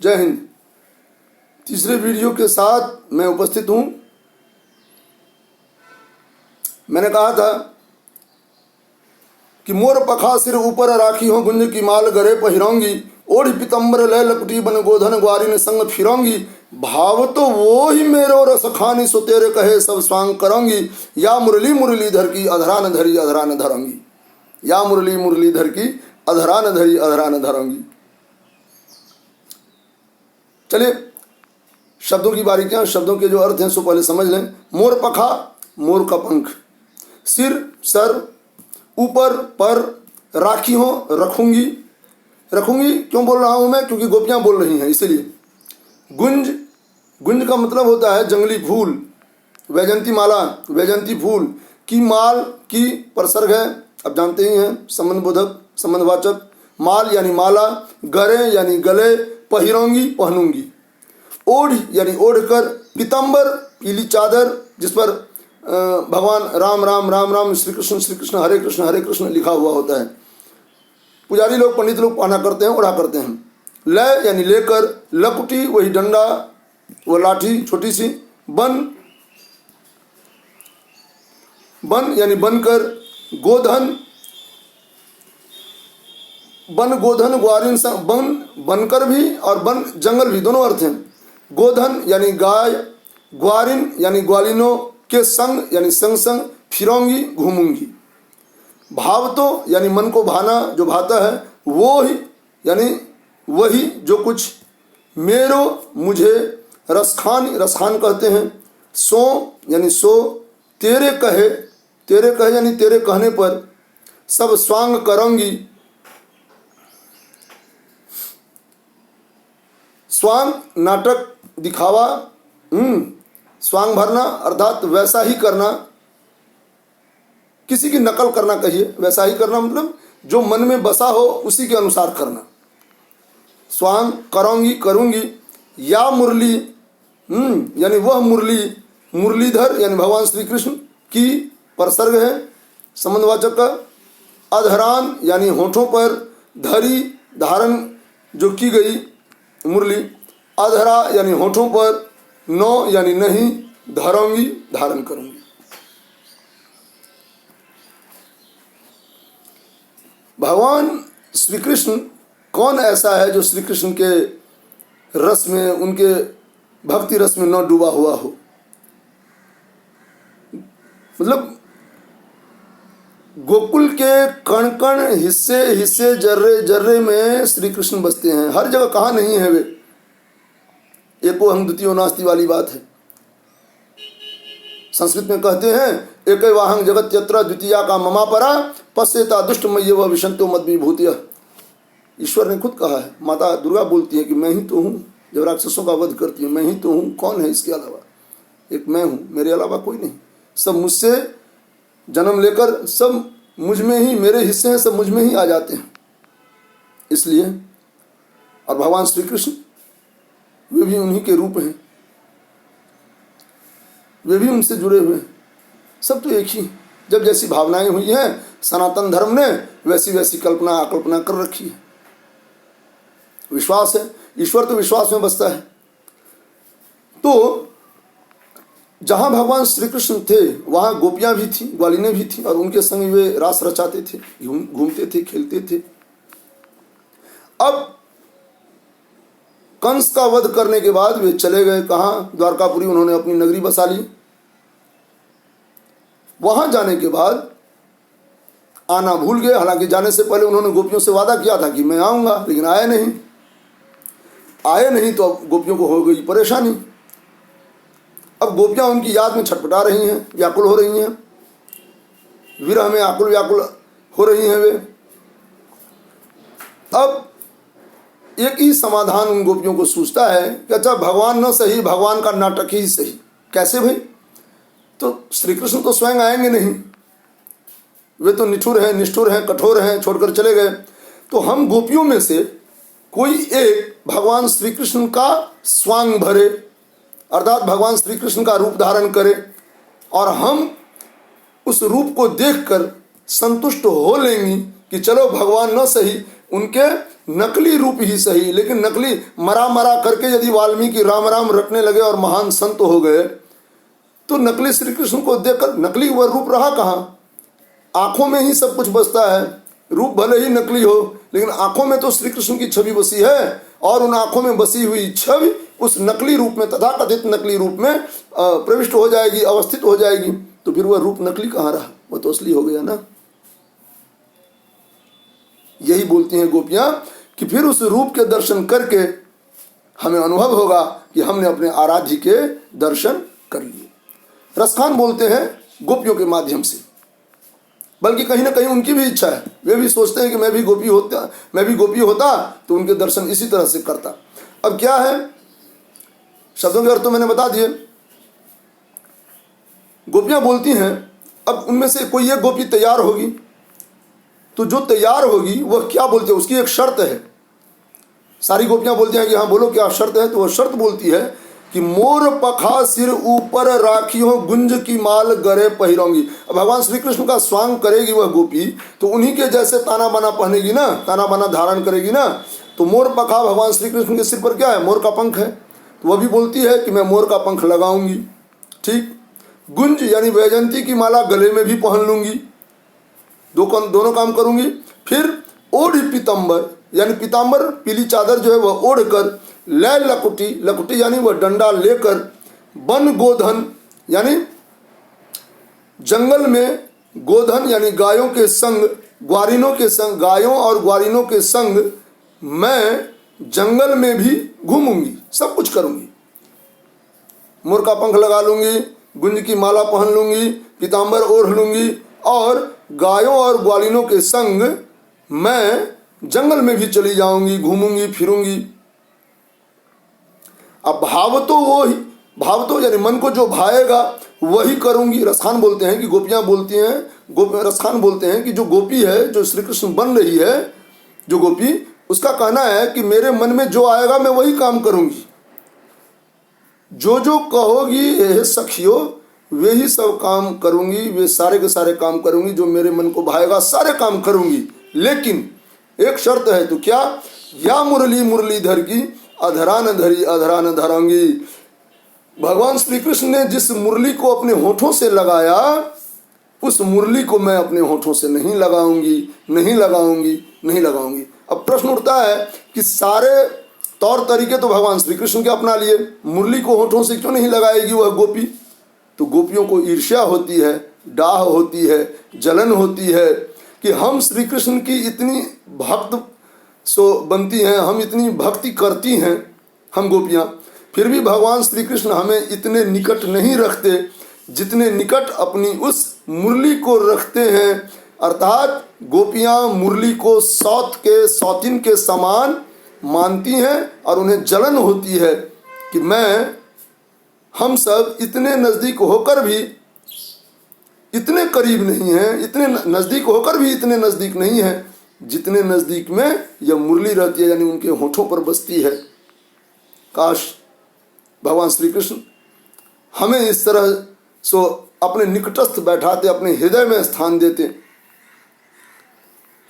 जय हिंद। तीसरे वीडियो के साथ मैं उपस्थित हूँ। मैंने कहा था कि मोर पखा सिर ऊपर राखी हो, गुंज की माल गरे पहिरोंगी, ओढ़ पितंबर लय लपटी बन गोधन ग्वारिन संग फिरोंगी, भाव तो वो ही मेरो रस खानी सो तेरे कहे सब स्वांग करोंगी, या मुरली मुरलीधर की अधरा न धरी अधरा न धरोंगी, या मुरली मुरलीधर की अधरा न धरी अधरा न धरोंगी। चलिए शब्दों की बारीकियां, शब्दों के जो अर्थ हैं सो पहले समझ लें। मोर पखा, मोर का पंख, सिर सर, ऊपर पर, राखी हो रखूंगी। रखूंगी क्यों बोल रहा हूं मैं? क्योंकि गोपियां बोल रही हैं इसीलिए। गुंज, गुंज का मतलब होता है जंगली फूल। वैजंती माला, वैजंती फूल की माल की परसर्ग है, अब जानते ही हैं, संबंधबोधक संबंधवाचक। माल यानी माला, गरे यानी गले, पहिरोंगी पहनूंगी, ओढ़ यानी ओढ़कर, पीताम्बर पीली चादर जिस पर भगवान राम राम राम राम, श्री कृष्ण हरे कृष्ण लिखा हुआ होता है। पुजारी लोग, पंडित लोग पहना करते हैं, ओढ़ा करते हैं। लय यानी लेकर, लपटी वही डंडा वो लाठी छोटी सी, बन, बन यानी बनकर, गोधन, बन गोधन ग्वारिन संग, बन बनकर भी और बन जंगल भी, दोनों अर्थ हैं। गोधन यानी गाय, ग्वारिन यानी ग्वालिनों के संग यानी संग संग, फिरोंगी घूमूंगी। भाव तो यानी मन को भाना, जो भाता है वो ही यानी वही जो कुछ, मेरो मुझे, रसखान रसखान कहते हैं, सो यानी सो, तेरे कहे यानी तेरे कहने पर, सब स्वांग करोंगी। स्वांग नाटक, दिखावा, स्वांग भरना अर्थात वैसा ही करना, किसी की नकल करना कहिए, वैसा ही करना मतलब जो मन में बसा हो उसी के अनुसार करना। स्वांग करोंगी करूंगी, या मुरली, यानी वह मुरली, मुरलीधर यानी भगवान श्री कृष्ण की परसर्ग है, संबंधवाचक का। अधरान यानी होठों पर, धरी धारण जो की गई मुरली, अधरा यानी होठों पर, नो यानी नहीं, धरोंगी धारण करूंगी। भगवान श्री कृष्ण कौन ऐसा है जो श्री कृष्ण के रस में, उनके भक्ति रस में न डूबा हुआ हो? मतलब गोकुल के कण कण, हिस्से हिस्से, जर्रे जर्रे में श्री कृष्ण बसते हैं। हर जगह कहाँ नहीं है वे? एको हम द्वितीयो नास्ति वाली बात है। संस्कृत में कहते हैं, एक वाहंग जगत यत्र द्वितीया का ममा परा, पश्येता दुष्ट मय्य व विशंतो मद विभूतिया। ईश्वर ने खुद कहा है, माता दुर्गा बोलती है कि मैं ही तो हूँ, जब राक्षसों का वध करती है मैं ही तो हूँ, कौन है इसके अलावा? एक मैं हूँ, मेरे अलावा कोई नहीं। सब मुझसे जन्म लेकर सब मुझ में ही, मेरे हिस्से हैं, सब मुझ में ही आ जाते हैं। इसलिए और भगवान श्री कृष्ण वे भी उन्हीं के रूप हैं, वे भी उनसे जुड़े हुए हैं, सब तो एक ही। जब जैसी भावनाएं हुई हैं सनातन धर्म ने, वैसी वैसी कल्पना अकल्पना कर रखी है। विश्वास है, ईश्वर तो विश्वास में बसता है। तो जहां भगवान श्री कृष्ण थे वहां गोपियां भी थी, ग्वालिनें भी थी, और उनके संग वे रास रचाते थे, घूमते थे, खेलते थे। अब कंस का वध करने के बाद वे चले गए कहाँ? द्वारकापुरी, उन्होंने अपनी नगरी बसा ली। वहां जाने के बाद आना भूल गए। हालांकि जाने से पहले उन्होंने गोपियों से वादा किया था कि मैं आऊंगा, लेकिन आए नहीं तो अब गोपियों को हो गई परेशानी। अब गोपियां उनकी याद में छटपटा रही हैं, व्याकुल हो रही हैं, विरह में आकुल व्याकुल हो रही हैं वे। अब एक ही समाधान उन गोपियों को सूझता है कि अच्छा भगवान न सही, भगवान का नाटक ही सही। कैसे भाई? तो श्री कृष्ण तो स्वयं आएंगे नहीं, वे तो निठुर हैं, निष्ठुर हैं, कठोर हैं, छोड़कर चले गए। तो हम गोपियों में से कोई एक भगवान श्री कृष्ण का स्वांग भरे, अर्थात भगवान श्री कृष्ण का रूप धारण करे, और हम उस रूप को देखकर संतुष्ट हो लेंगी कि चलो भगवान न सही, उनके नकली रूप ही सही, लेकिन नकली मरा मरा करके यदि वाल्मीकि राम राम रटने लगे और महान संत हो गए तो नकली श्री कृष्ण को देखकर नकली वह रूप रहा कहाँ? आंखों में ही सब कुछ बसता है, रूप भले ही नकली हो लेकिन आंखों में तो श्री कृष्ण की छवि बसी है, और उन आंखों में बसी हुई छवि उस नकली रूप में, तथाकथित नकली रूप में प्रविष्ट हो जाएगी, अवस्थित हो जाएगी। तो फिर वह रूप नकली कहाँ रहा, वह तो असली हो गया ना। यही बोलती हैं गोपियां कि फिर उस रूप के दर्शन करके हमें अनुभव होगा कि हमने अपने आराध्य के दर्शन कर लिए। रसखान बोलते हैं गोपियों के माध्यम से, बल्कि कहीं ना कहीं उनकी भी इच्छा है, वे भी सोचते हैं कि मैं भी गोपी होता तो उनके दर्शन इसी तरह से करता। अब क्या है, शब्दों के अर्थ तो मैंने बता दिए। गोपियां बोलती हैं, अब उनमें से कोई एक गोपी तैयार होगी, तो जो तैयार होगी वह क्या बोलते हैं, उसकी एक शर्त है। सारी गोपियां बोलती हैं कि हाँ बोलो क्या शर्त है, तो वह शर्त बोलती है कि मोर पखा सिर ऊपर राखियो गुंज की माल गरे पहिरोंगी। अब भगवान श्री कृष्ण का स्वांग करेगी वह गोपी तो उन्हीं के जैसे ताना बाना पहनेगी ना, ताना बाना धारण करेगी ना। तो मोर पखा भगवान श्री कृष्ण के सिर पर क्या है, मोर का पंख है, तो वह भी बोलती है कि मैं मोर का पंख लगाऊंगी। ठीक, गुंज यानी वैजयंती की माला गले में भी पहन लूंगी, दोनों काम करूंगी। फिर ओढ़ पीतम्बर यानी पीताम्बर पीली चादर जो है वह ओढ़ कर, लय लकुटी, लकुटी यानी वह डंडा लेकर, वन गोधन यानी जंगल में, गोधन यानी गायों के संग, ग्वारिनों के संग, गायों और ग्वारिनों के संग मैं जंगल में भी घूमूंगी, सब कुछ करूंगी। मोर का पंख लगा लूंगी, गुंज की माला पहन लूंगी, पीताम्बर ओढ़ लूंगी और गायों और ग्वालिनों के संग मैं जंगल में भी चली जाऊंगी, घूमूंगी फिरूंगी। अब भाव तो यानी मन को जो भाएगा वही करूंगी। रसखान बोलते हैं कि गोपियां बोलती हैं, रसखान बोलते हैं कि जो गोपी है, जो श्री कृष्ण बन रही है, जो गोपी, उसका कहना है कि मेरे मन में जो आएगा मैं वही काम करूंगी, जो जो कहोगी हे सखियो वे ही सब काम करूंगी, वे सारे के सारे काम करूंगी, जो मेरे मन को भाएगा सारे काम करूंगी। लेकिन एक शर्त है, तो क्या, या मुरली मुरलीधर की अधरान धरी अधरान धरांगी। भगवान श्री कृष्ण ने जिस मुरली को अपने होठों से लगाया उस मुरली को मैं अपने होठों से नहीं लगाऊंगी, नहीं लगाऊंगी, नहीं लगाऊंगी। अब प्रश्न उठता है कि सारे तौर तरीके तो भगवान श्री कृष्ण के अपना लिए, मुरली को होठों से क्यों नहीं लगाएगी वह गोपी? तो गोपियों को ईर्ष्या होती है, डाह होती है, जलन होती है कि हम श्री कृष्ण की इतनी भक्त सो बनती हैं, हम इतनी भक्ति करती हैं हम गोपियाँ, फिर भी भगवान श्री कृष्ण हमें इतने निकट नहीं रखते जितने निकट अपनी उस मुरली को रखते हैं। अर्थात गोपियाँ मुरली को सौतिन के समान मानती हैं और उन्हें जलन होती है कि हम सब इतने नज़दीक होकर भी इतने करीब नहीं हैं, इतने नज़दीक होकर भी इतने नज़दीक नहीं हैं जितने नज़दीक में यह मुरली रहती है, यानी उनके होठों पर बसती है। काश भगवान श्री कृष्ण हमें इस तरह सो अपने निकटस्थ बैठाते, अपने हृदय में स्थान देते।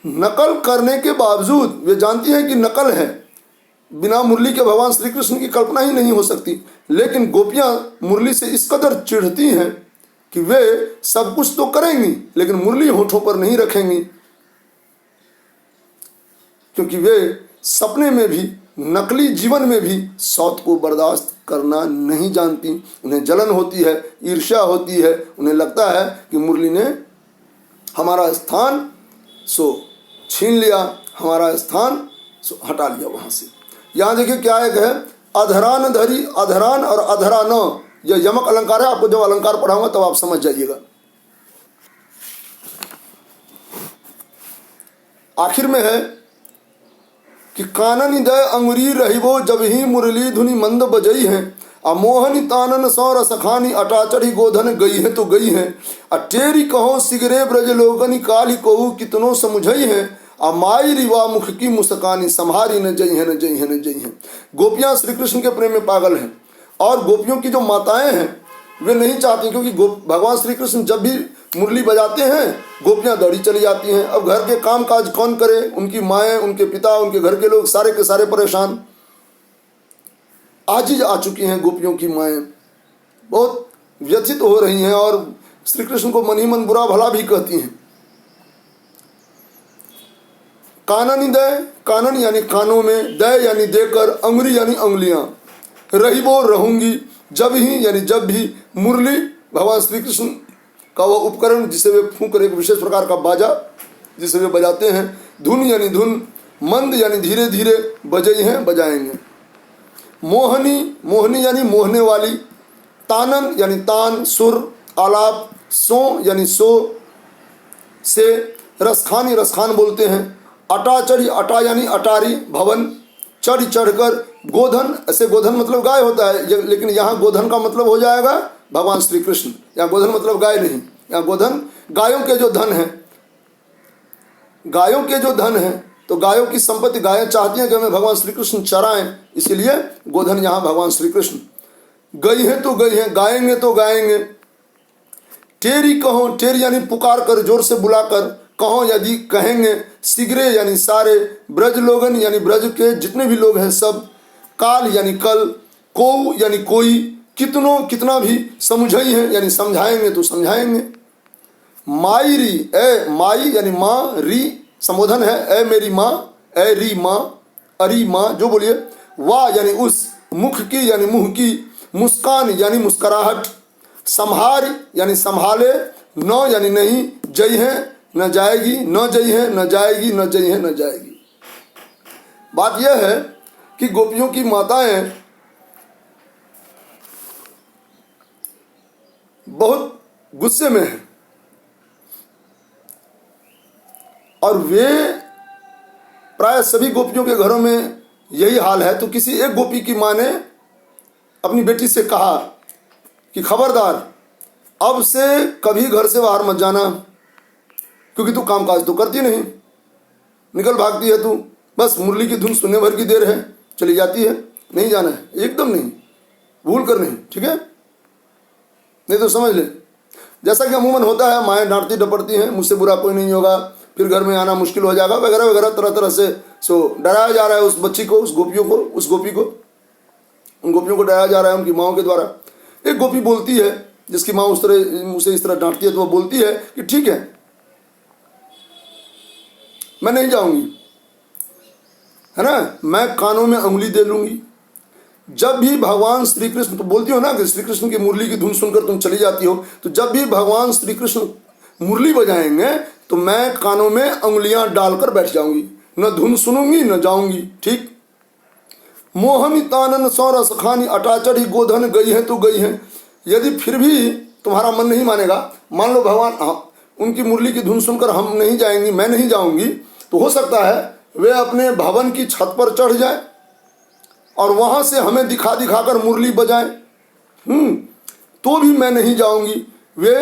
नकल करने के बावजूद वे जानती हैं कि नकल है, बिना मुरली के भगवान श्री कृष्ण की कल्पना ही नहीं हो सकती, लेकिन गोपियां मुरली से इस कदर चिढ़ती हैं कि वे सब कुछ तो करेंगी लेकिन मुरली होठों पर नहीं रखेंगी, क्योंकि वे सपने में भी, नकली जीवन में भी सौत को बर्दाश्त करना नहीं जानती। उन्हें जलन होती है, ईर्ष्या होती है, उन्हें लगता है कि मुरली ने हमारा स्थान सो छीन लिया, हमारा स्थान सो हटा लिया वहाँ से। यहाँ देखिए क्या एक है, अधरान धरी, अधरान और अधरा न, यह यमक अलंकार है। आपको जब अलंकार पढ़ाऊंगा तब आप समझ जाइएगा। आखिर में है कि कानन दय अंगुरी रहिबो जब ही मुरली धुनि मंद बजई है, अमोहनी तानन सौर सखानी अटाचढ़ी गोधन गई है तो गई है, अटेरी कहो सिगरे ब्रज लोगनी काली कहू कितनो समुझई है, अमाई रिवा मुख की मुस्कानी संहारी न जई है न जई है न जई है। गोपियां श्री कृष्ण के प्रेम में पागल हैं और गोपियों की जो माताएं हैं वे नहीं चाहती, क्योंकि भगवान श्री कृष्ण जब भी मुरली बजाते हैं गोपियां दौड़ी चली जाती हैं। अब घर के काम काज कौन करे, उनकी माएँ, उनके पिता, उनके घर के लोग सारे के सारे परेशान। आजिज आ चुकी हैं गोपियों की माएँ, बहुत व्यथित हो रही हैं और श्री कृष्ण को मन ही मन बुरा भला भी कहती हैं। काननी दय, कानन यानी कानों में, दय यानी देकर, अंगुरी यानी अंगुलियां, रही वो रहूंगी, जब ही यानी जब भी, मुरली भगवान श्री कृष्ण का वह उपकरण जिसे वे फूंक कर, एक विशेष प्रकार का बाजा जिसे वे बजाते हैं, धुन यानी धुन, मंद यानी धीरे धीरे बजई हैं, बजाएंगे। मोहनी, मोहनी यानी मोहने वाली, तानन यानी तान, सुर, आलाप, सो यानी सो से, रसखानी रसखान बोलते हैं। अटा चढ़ी, अटा यानी अटारी, भवन, चढ़ चढ़कर, गोधन, ऐसे गोधन मतलब गाय होता है, लेकिन यहाँ गोधन का मतलब हो जाएगा भगवान श्री कृष्ण। यहाँ गोधन मतलब गाय नहीं, यहाँ गोधन गायों के जो धन है, गायों के जो धन है, तो गायों की संपत्ति, गायें चाहती हैं कि हमें भगवान श्री कृष्ण चराएं, इसीलिए गोधन यहाँ भगवान श्री कृष्ण। गई है तो गई है, गाएंगे तो गाएंगे। टेरी कहो, टेरी यानी पुकार कर, जोर से बुलाकर, कहो यदि कहेंगे, शीघ्रे यानी सारे, ब्रज लोगन यानी ब्रज के जितने भी लोग हैं सब, काल यानी कल, को यानी कोई, कितनों कितना भी, समझई है यानी समझाएंगे तो समझाएंगे। माई री, ए माई यानी माँ, री संबोधन है, ए मेरी माँ, ए री माँ, अरी माँ जो बोलिए। वाह यानी उस, मुख की यानी मुँह की, मुस्कान यानी मुस्कुराहट, संहार यानी संभाले, नौ यानी नहीं, जय है न जाएगी, न जई है न जाएगी, न जई है न जाएगी। बात यह है कि गोपियों की माताएं बहुत गुस्से में हैं और वे प्राय सभी गोपियों के घरों में यही हाल है। तो किसी एक गोपी की माँ ने अपनी बेटी से कहा कि खबरदार, अब से कभी घर से बाहर मत जाना, क्योंकि तू कामकाज तो करती नहीं, निकल भागती है तू, बस मुरली की धुन सुनने भर की देर है, चली जाती है, नहीं जाना है, एकदम नहीं, भूल कर नहीं, ठीक है, नहीं तो समझ ले। जैसा कि अमूमन होता है, माएँ डांटती डपटती हैं, मुझसे बुरा कोई नहीं होगा, फिर घर में आना मुश्किल हो जाएगा वगैरह वगैरह, तरह तरह से सो डराया जा रहा है उस बच्ची को, उस गोपियों को, उस गोपी को, उन गोपियों को डराया जा रहा है उनकी माँओं के द्वारा। एक गोपी बोलती है, जिसकी माँ उस तरह उसे इस तरह डांटती है, तो वह बोलती है कि ठीक है मैं नहीं जाऊंगी, है ना, मैं कानों में उंगली दे लूंगी। जब भी भगवान श्री कृष्ण, तो बोलती हो ना कि श्री कृष्ण की मुरली की धुन सुनकर तुम चली जाती हो, तो जब भी भगवान श्री कृष्ण मुरली बजाएंगे तो मैं कानों में उंगलियां डालकर बैठ जाऊंगी, न धुन सुनूंगी न जाऊंगी, ठीक। मोहनी तानन सौर सखानी, अटा चढ़ी गोधन, गई है तो गई है। यदि फिर भी तुम्हारा मन नहीं मानेगा, मान लो भगवान उनकी मुरली की धुन सुनकर हम नहीं जाएंगी, मैं नहीं जाऊंगी, तो हो सकता है वे अपने भवन की छत पर चढ़ जाए और वहां से हमें दिखा दिखाकर मुरली बजाएं, तो भी मैं नहीं जाऊंगी। वे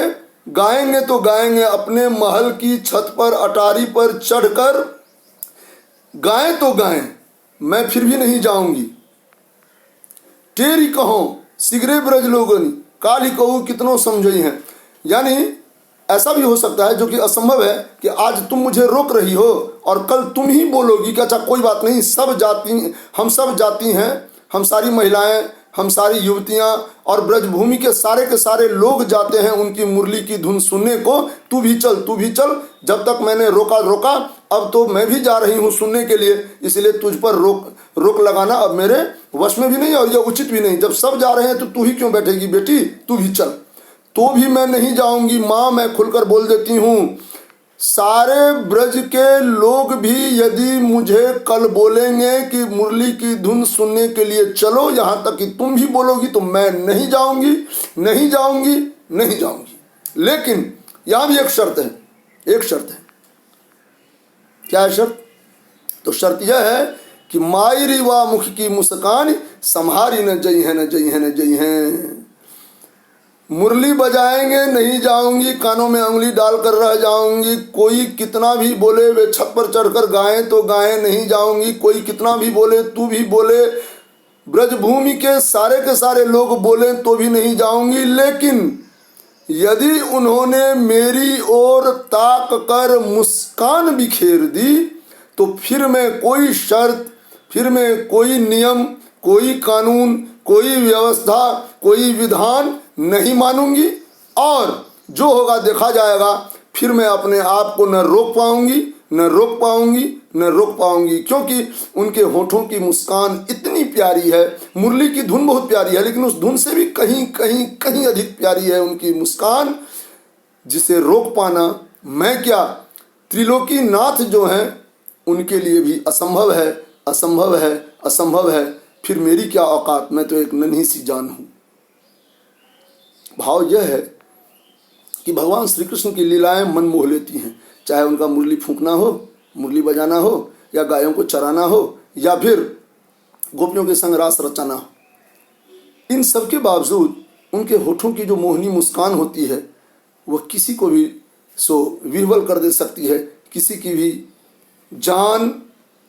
गाएंगे तो गाएंगे, अपने महल की छत पर अटारी पर चढ़कर गाएं तो गाएं, मैं फिर भी नहीं जाऊंगी। टेरी कहो शीघ्रे ब्रज लोगन, काली कहूँ कितनों समझई हैं। यानी ऐसा भी हो सकता है, जो कि असंभव है, कि आज तुम मुझे रोक रही हो और कल तुम ही बोलोगी कि अच्छा कोई बात नहीं, हम सब जाती हैं, हम सारी महिलाएं, हम सारी युवतियां और ब्रजभूमि के सारे लोग जाते हैं उनकी मुरली की धुन सुनने को, तू भी चल, तू भी चल। जब तक मैंने रोका, अब तो मैं भी जा रही हूँ सुनने के लिए, इसलिए तुझ पर रोक लगाना अब मेरे वश में भी नहीं और यह उचित भी नहीं। जब सब जा रहे हैं तो तू ही क्यों बैठेगी बेटी, तू भी चल। तो भी मैं नहीं जाऊंगी माँ, मैं खुलकर बोल देती हूँ। सारे ब्रज के लोग भी यदि मुझे कल बोलेंगे कि मुरली की धुन सुनने के लिए चलो, यहाँ तक कि तुम भी बोलोगी, तो मैं नहीं जाऊंगी, नहीं जाऊंगी, नहीं जाऊंगी। लेकिन यहाँ भी एक शर्त है, एक शर्त है। क्या है शर्त? तो शर्त यह है कि माई रिवा मुख की मुस्कान, संहारी न जई है, न जई है, न जई है। मुरली बजाएंगे नहीं जाऊंगी, कानों में उंगली डालकर रह जाऊंगी। कोई कितना भी बोले, वे छत पर चढ़कर गाएं तो गाएं, नहीं जाऊंगी। कोई कितना भी बोले, तू भी बोले, ब्रजभूमि के सारे लोग बोले तो भी नहीं जाऊंगी, लेकिन यदि उन्होंने मेरी ओर ताक कर मुस्कान बिखेर दी तो फिर मैं कोई शर्त, फिर मैं कोई नियम, कोई कानून, कोई व्यवस्था, कोई विधान नहीं मानूंगी, और जो होगा देखा जाएगा। फिर मैं अपने आप को न रोक पाऊंगी, क्योंकि उनके होठों की मुस्कान इतनी प्यारी है। मुरली की धुन बहुत प्यारी है, लेकिन उस धुन से भी कहीं अधिक प्यारी है उनकी मुस्कान, जिसे रोक पाना मैं क्या, त्रिलोकी नाथ जो हैं उनके लिए भी असंभव है। फिर मेरी क्या औकात, मैं तो एक नन्ही सी जान हूं। भाव यह है कि भगवान श्री कृष्ण की लीलाएं मन मोह लेती हैं, चाहे उनका मुरली फूंकना हो, मुरली बजाना हो, या गायों को चराना हो, या फिर गोपियों के संग रास रचाना हो। इन सब के बावजूद उनके होठों की जो मोहनी मुस्कान होती है वह किसी को भी विह्वल कर दे सकती है, किसी की भी जान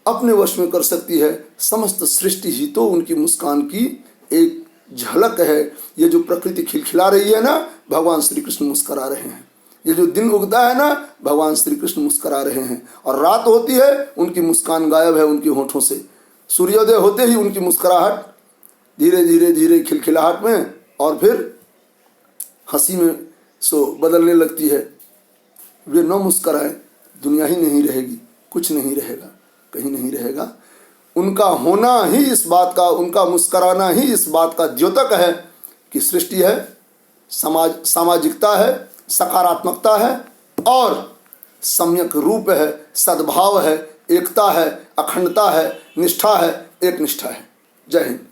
अपने वश में कर सकती है। समस्त सृष्टि ही तो उनकी मुस्कान की एक झलक है। ये जो प्रकृति खिलखिला रही है ना, भगवान श्री कृष्ण मुस्करा रहे हैं। ये जो दिन उगता है ना, भगवान श्री कृष्ण मुस्करा रहे हैं। और रात होती है, उनकी मुस्कान गायब है उनके होठों से। सूर्योदय होते ही उनकी मुस्कुराहट धीरे खिलखिलाहट में और फिर हंसी में बदलने लगती है। वे न मुस्कराए, दुनिया ही नहीं रहेगी, कुछ नहीं रहेगा, कहीं नहीं रहेगा। उनका होना ही इस बात का, उनका मुस्कराना ही इस बात का द्योतक है कि सृष्टि है, सामाजिकता है, सकारात्मकता है और सम्यक रूप है, सद्भाव है, एकता है, अखंडता है, निष्ठा है, एक निष्ठा है। जय हिंद।